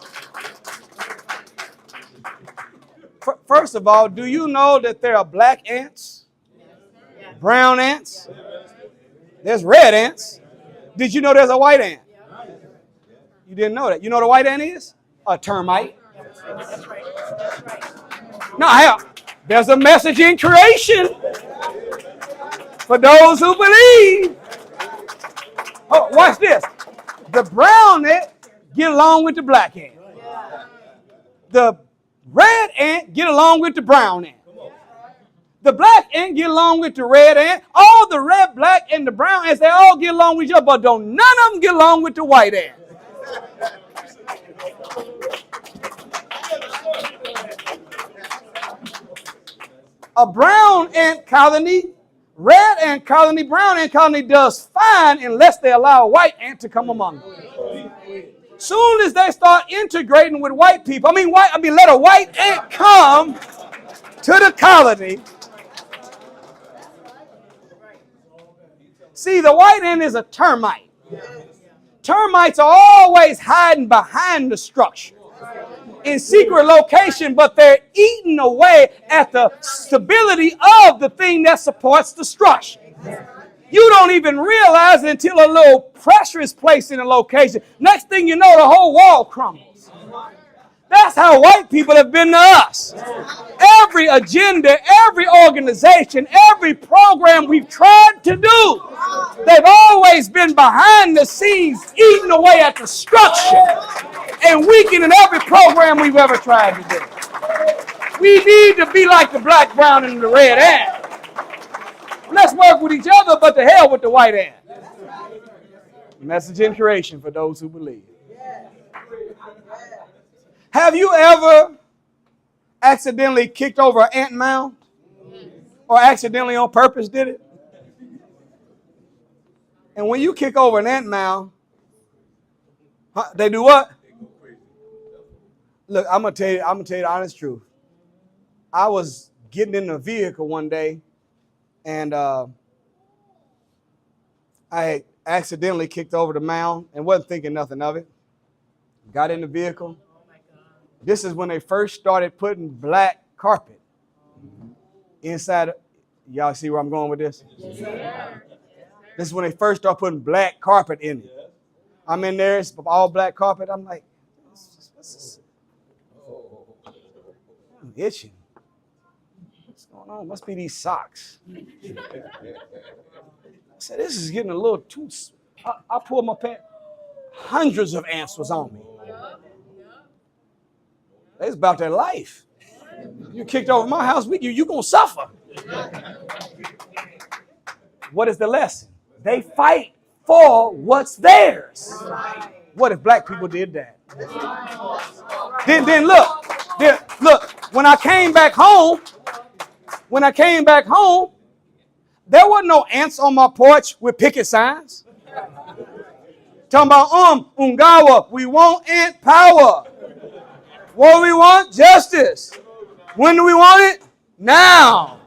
First of all, do you know that there are black ants, brown ants, there's red ants? Did you know there's a white ant? You didn't know that. You know what a white ant is? A termite. Now, there's a message in creation for those who believe. Oh, watch this. The brown ant get along with the black ant. The red ant get along with the brown ant. The black ant get along with the red ant. All the red, black, and the brown ants, they all get along with each other, but don't none of them get along with the white ant. A brown ant colony, red ant colony, brown ant colony does fine unless they allow a white ant to come among them. Soon as they start integrating with white people, let a white ant come to the colony. See, the white ant is a termite. Termites are always hiding behind the structure in secret location, but they're eating away at the stability of the thing that supports the structure. You don't even realize it until a little pressure is placed in a location. Next thing you know, the whole wall crumbles. That's how white people have been to us. Every agenda, every organization, every program we've tried to do, they've always been behind the scenes, eating away at the structure and weakening every program we've ever tried to do. We need to be like the black, brown, and the red ant. Let's work with each other, but to hell with the white ant. Message in creation for those who believe. Have you ever accidentally kicked over an ant mound? Or accidentally on purpose did it? And when you kick over an ant mound, they do what? Look, I'm gonna tell you the honest truth. I was getting in a vehicle one day, and I accidentally kicked over the mound and wasn't thinking nothing of it. Got in the vehicle. This is when they first started putting black carpet Inside, y'all see where I'm going with this? This is when they first start putting black carpet in it. I'm in there, it's all black carpet. I'm like, what's this? I'm itching. What's going on? Must be these socks. I said, this is getting a little too. I pulled my pants. Hundreds of ants was on me. They was about their life. You kicked over my house, you gonna suffer. What is the lesson? They fight for what's theirs. What if black people did that? Then look, when I came back home, there were no ants on my porch with picket signs. Talking about, Ungawa, we want ant power. What do we want? Justice. When do we want it? Now.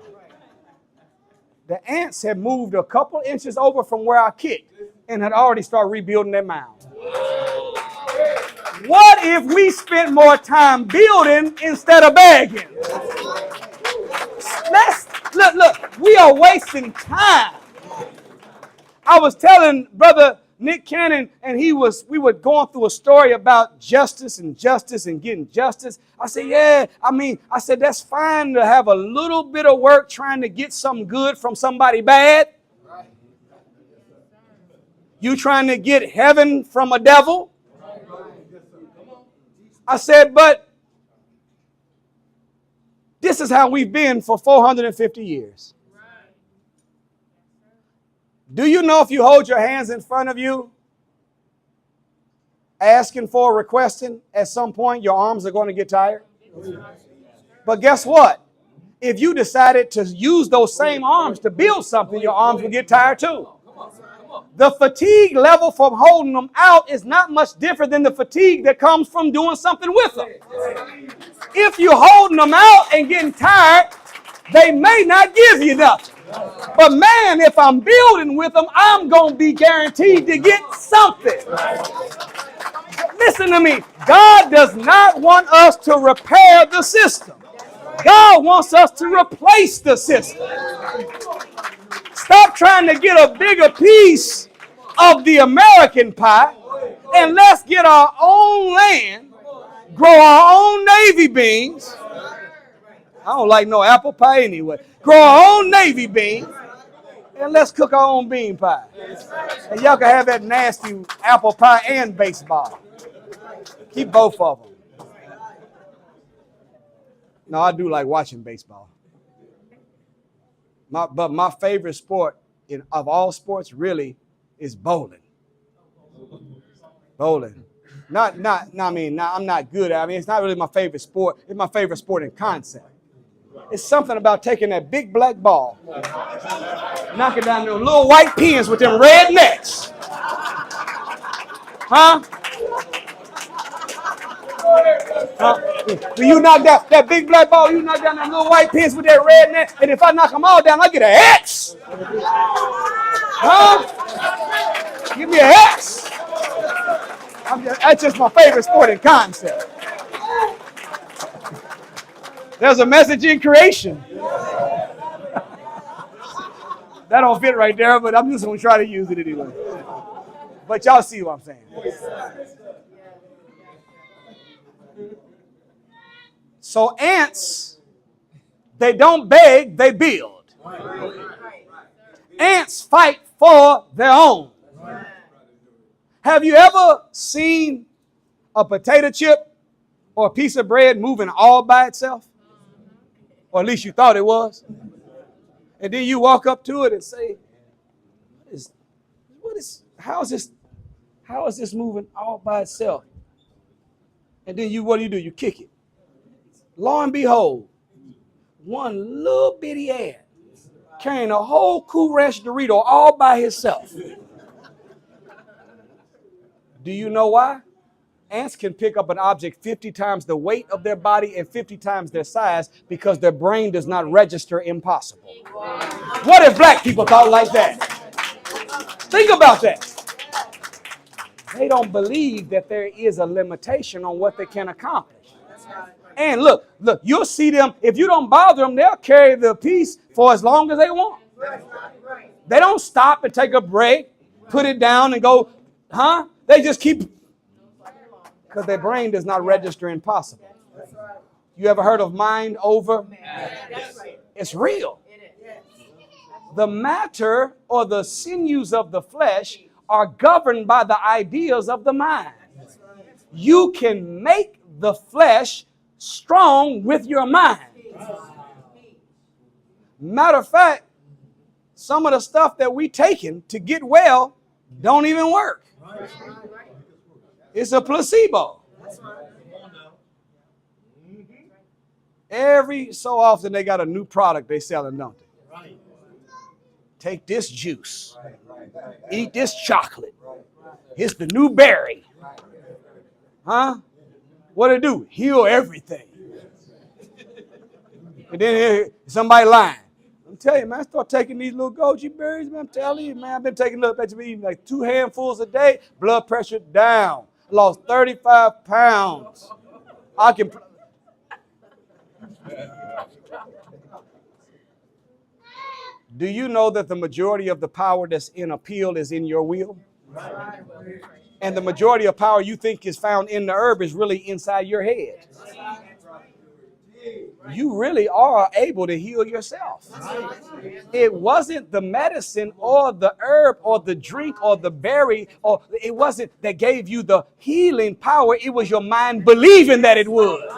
The ants had moved a couple inches over from where I kicked and had already started rebuilding their mound. What if we spent more time building instead of begging? Look, we are wasting time. I was telling Brother Nick Cannon, and we were going through a story about justice and getting justice. I said, I said, that's fine to have a little bit of work trying to get something good from somebody bad. You trying to get heaven from a devil. I said, but this is how we've been for 450 years. Do you know if you hold your hands in front of you, asking for, requesting, at some point your arms are going to get tired? But guess what? If you decided to use those same arms to build something, your arms will get tired too. The fatigue level from holding them out is not much different than the fatigue that comes from doing something with them. If you're holding them out and getting tired, they may not give you nothing. But man, if I'm building with them, I'm going to be guaranteed to get something. Listen to me. God does not want us to repair the system. God wants us to replace the system. Stop trying to get a bigger piece of the American pie and let's get our own land, grow our own navy beans. I don't like no apple pie anyway. Grow our own navy beans and let's cook our own bean pie. And y'all can have that nasty apple pie and baseball. Keep both of them. No, I do like watching baseball. But my favorite sport of all sports really is bowling. Bowling. I'm not good at it. It's not really my favorite sport. It's my favorite sport in concept. It's something about taking that big black ball, knocking down them little white pins with them red nets. Huh? When you knock down that big black ball, you knock down them little white pins with that red net, and if I knock them all down, I get an X. Huh? Give me an X. That's just my favorite sport in concept. There's a message in creation. That don't fit right there, but I'm just going to try to use it anyway. But y'all see what I'm saying. So ants, they don't beg, they build. Ants fight for their own. Have you ever seen a potato chip or a piece of bread moving all by itself? Or at least you thought it was. And then you walk up to it and say, how is this moving all by itself? And then what do? You kick it. Lo and behold, one little bitty ant carrying a whole Cool Ranch Dorito all by himself. Do you know why? Ants can pick up an object 50 times the weight of their body and 50 times their size because their brain does not register impossible. What if black people thought like that? Think about that. They don't believe that there is a limitation on what they can accomplish. And look, you'll see them. If you don't bother them, they'll carry the piece for as long as they want. They don't stop and take a break, put it down and go, huh? They just keep, because their brain does not register impossible. You ever heard of mind over? It's real. The matter or the sinews of the flesh are governed by the ideas of the mind. You can make the flesh strong with your mind. Matter of fact, some of the stuff that we taking to get well don't even work. It's a placebo. Every so often they got a new product they selling, don't they? Take this juice. Eat this chocolate. It's the new berry. Huh? What it do? Heal everything. And then somebody lying. I'm telling you, man, start taking these little goji berries, man. I'm telling you, man, I've been taking eating like 2 handfuls a day. Blood pressure down. Lost 35 pounds. I can. Do you know that the majority of the power that's in a pill is in your will? And the majority of power you think is found in the herb is really inside your head. You really are able to heal yourself. It wasn't the medicine or the herb or the drink or the berry, or it wasn't that gave you the healing power. It was your mind believing that it would.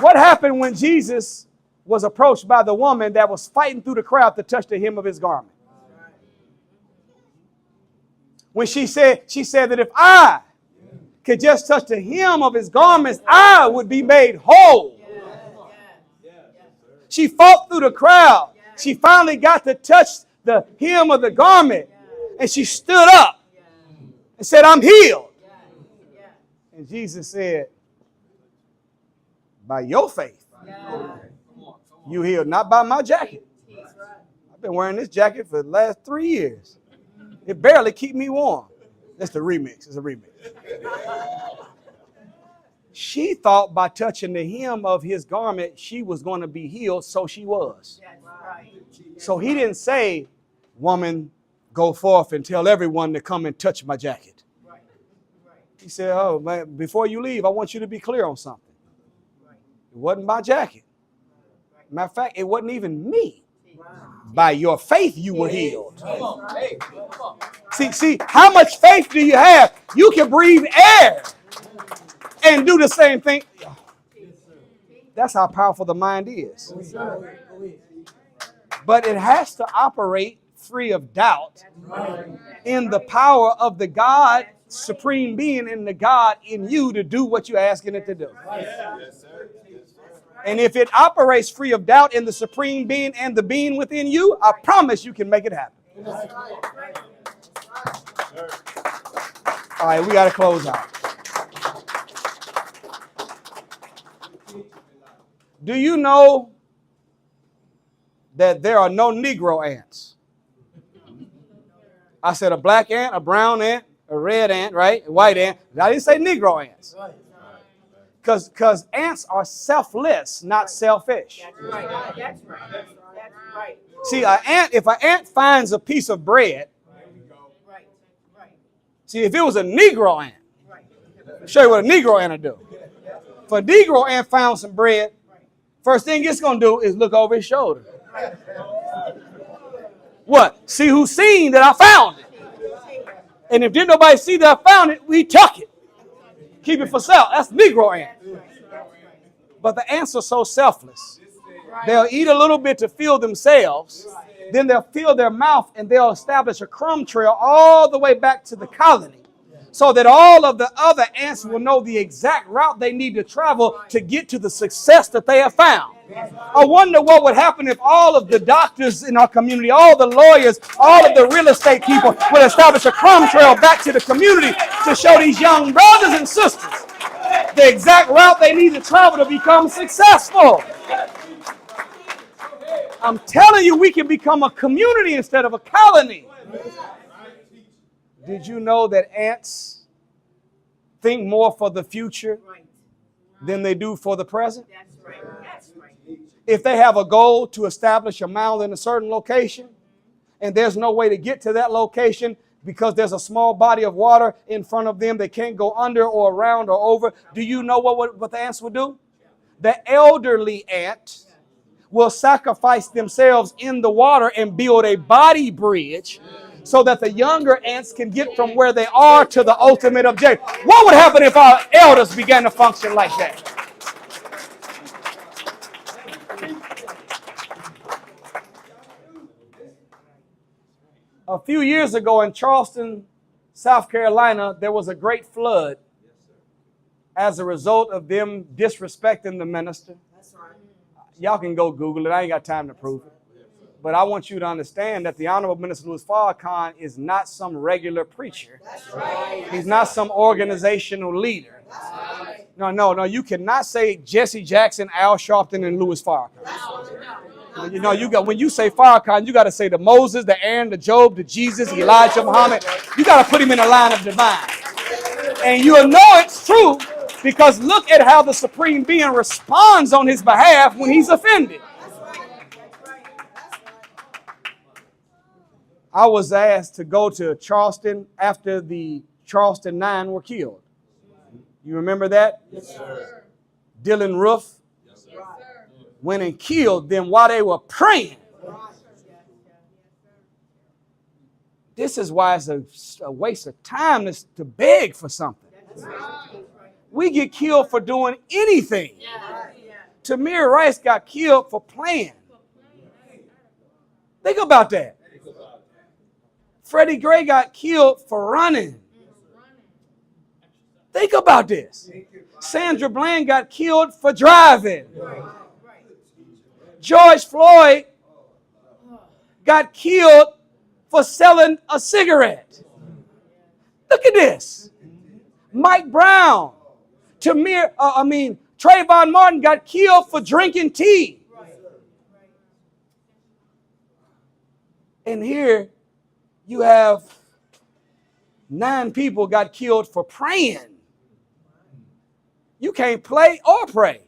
What happened when Jesus was approached by the woman that was fighting through the crowd to touch the hem of his garment? When she said that if I could just touch the hem of his garments, I would be made whole. She fought through the crowd. She finally got to touch the hem of the garment. And she stood up and said, I'm healed. And Jesus said, by your faith, you healed, not by my jacket. I've been wearing this jacket for the last 3 years. It barely keep me warm. That's the remix. It's a remix. She thought by touching the hem of his garment, she was going to be healed, so she was. So he didn't say, woman, go forth and tell everyone to come and touch my jacket. He said, oh, man, before you leave, I want you to be clear on something. It wasn't my jacket. Matter of fact, it wasn't even me. By your faith, you were healed. See, how much faith do you have? You can breathe air and do the same thing. That's how powerful the mind is. But it has to operate free of doubt in the power of the God, supreme being, and the God in you to do what you're asking it to do. And if it operates free of doubt in the supreme being and the being within you, I promise you can make it happen. All right, we got to close out. Do you know that there are no Negro ants? I said a black ant, a brown ant, a red ant, right? A white ant. I didn't say Negro ants. Because ants are selfless, not selfish. That's right. That's right. See, if an ant finds a piece of bread, see, if it was a Negro ant, I'll show you what a Negro ant will do. If a Negro ant found some bread, first thing it's going to do is look over his shoulder. What? See who's seen that I found it. And if didn't nobody see that I found it, we tuck it. Keep it for self. That's Negro ant. But the ants are so selfless. They'll eat a little bit to fill themselves. Then they'll fill their mouth and they'll establish a crumb trail all the way back to the colony, so that all of the other ants will know the exact route they need to travel to get to the success that they have found. I wonder what would happen if all of the doctors in our community, all the lawyers, all of the real estate people would establish a crumb trail back to the community to show these young brothers and sisters the exact route they need to travel to become successful. I'm telling you, we can become a community instead of a colony. Did you know that ants think more for the future Right. than they do for the present? That's right. That's right. If they have a goal to establish a mound in a certain location, and there's no way to get to that location because there's a small body of water in front of them, they can't go under or around or over, do you know what the ants would do? The elderly ant will sacrifice themselves in the water and build a body bridge so that the younger ants can get from where they are to the ultimate objective. What would happen if our elders began to function like that? A few years ago in Charleston, South Carolina, there was a great flood as a result of them disrespecting the minister. That's right. Y'all can go Google it. I ain't got time to prove it. But I want you to understand that the Honorable Minister Louis Farrakhan is not some regular preacher. That's right. He's not some organizational leader. That's right. No. You cannot say Jesse Jackson, Al Sharpton, and Louis Farrakhan. That's right. You know, when you say Farrakhan, you got to say the Moses, the Aaron, the Job, the Jesus, Elijah, Muhammad. You got to put him in the line of divine. And you'll know it's true because look at how the Supreme Being responds on his behalf when he's offended. I was asked to go to Charleston after the Charleston 9 were killed. You remember that? Yes, sir. Dylan Roof went and killed them while they were praying. This is why it's a waste of time to beg for something. We get killed for doing anything. Tamir Rice got killed for playing. Think about that. Freddie Gray got killed for running. Think about this. Sandra Bland got killed for driving. George Floyd got killed for selling a cigarette. Look at this. Mike Brown, Trayvon Martin got killed for drinking tea. And here you have 9 people got killed for praying. You can't play or pray.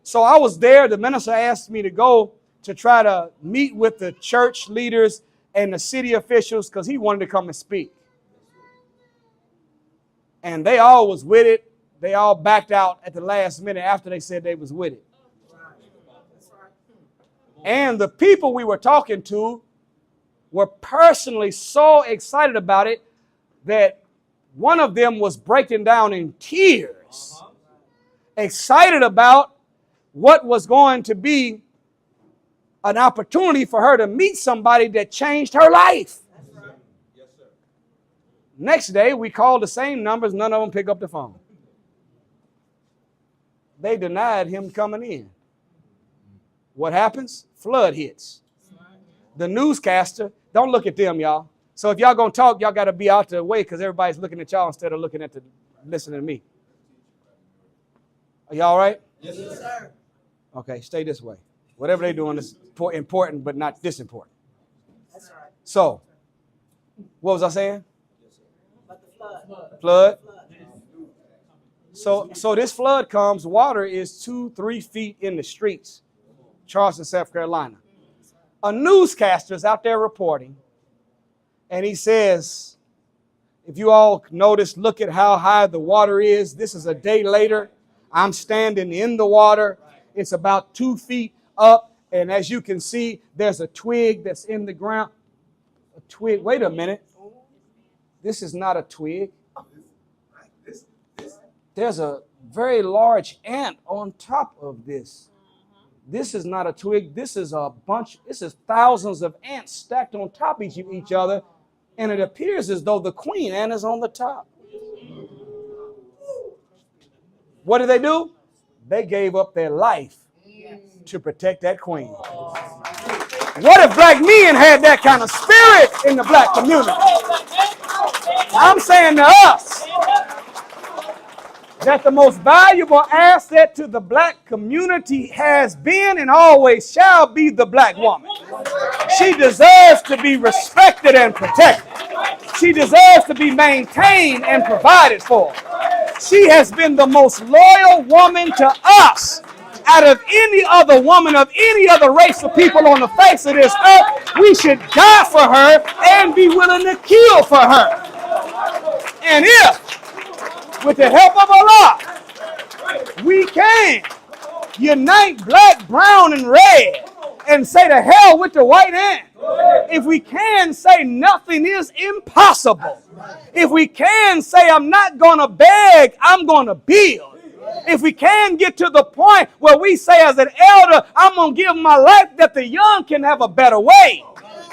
So I was there. The minister asked me to go to try to meet with the church leaders and the city officials because he wanted to come and speak. And they all was with it. They all backed out at the last minute after they said they was with it. And the people we were talking to were personally so excited about it that one of them was breaking down in tears, excited about what was going to be an opportunity for her to meet somebody that changed her life. Next day, we called the same numbers. None of them pick up the phone. They denied him coming in. What happens? Flood hits. The newscaster, don't look at them, y'all. So if y'all going to talk, y'all got to be out the way because everybody's looking at y'all instead of listening to me. Are y'all all right? Yes, sir. Okay, stay this way. Whatever they're doing is important, but not this important. That's right. So, what was I saying? But the flood. Flood. So this flood comes, water is 2-3 feet in the streets, Charleston, South Carolina. A newscaster's out there reporting, and he says, if you all notice, look at how high the water is. This is a day later. I'm standing in the water. It's about 2 feet up, and as you can see, there's a twig that's in the ground. A twig. Wait a minute. This is not a twig. There's a very large ant on top of this. This is not a twig. This is thousands of ants stacked on top of each other. And it appears as though the queen ant is on the top. What did they do? They gave up their life to protect that queen. What if black men had that kind of spirit in the black community? I'm saying to us that the most valuable asset to the black community has been and always shall be the black woman. She deserves to be respected and protected. She deserves to be maintained and provided for. She has been the most loyal woman to us out of any other woman of any other race of people on the face of this earth. We should die for her and be willing to kill for her. And if, with the help of Allah, we can unite black, brown, and red and say to hell with the white man. If we can say nothing is impossible. If we can say I'm not going to beg, I'm going to build. If we can get to the point where we say as an elder, I'm going to give my life that the young can have a better way.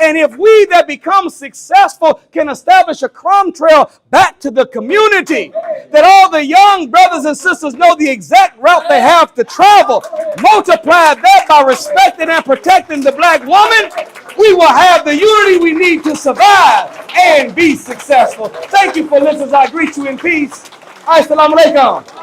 And if we that become successful can establish a crumb trail back to the community, that all the young brothers and sisters know the exact route they have to travel, multiply that by respecting and protecting the black woman, we will have the unity we need to survive and be successful. Thank you for listening. I greet you in peace. Assalamu alaikum.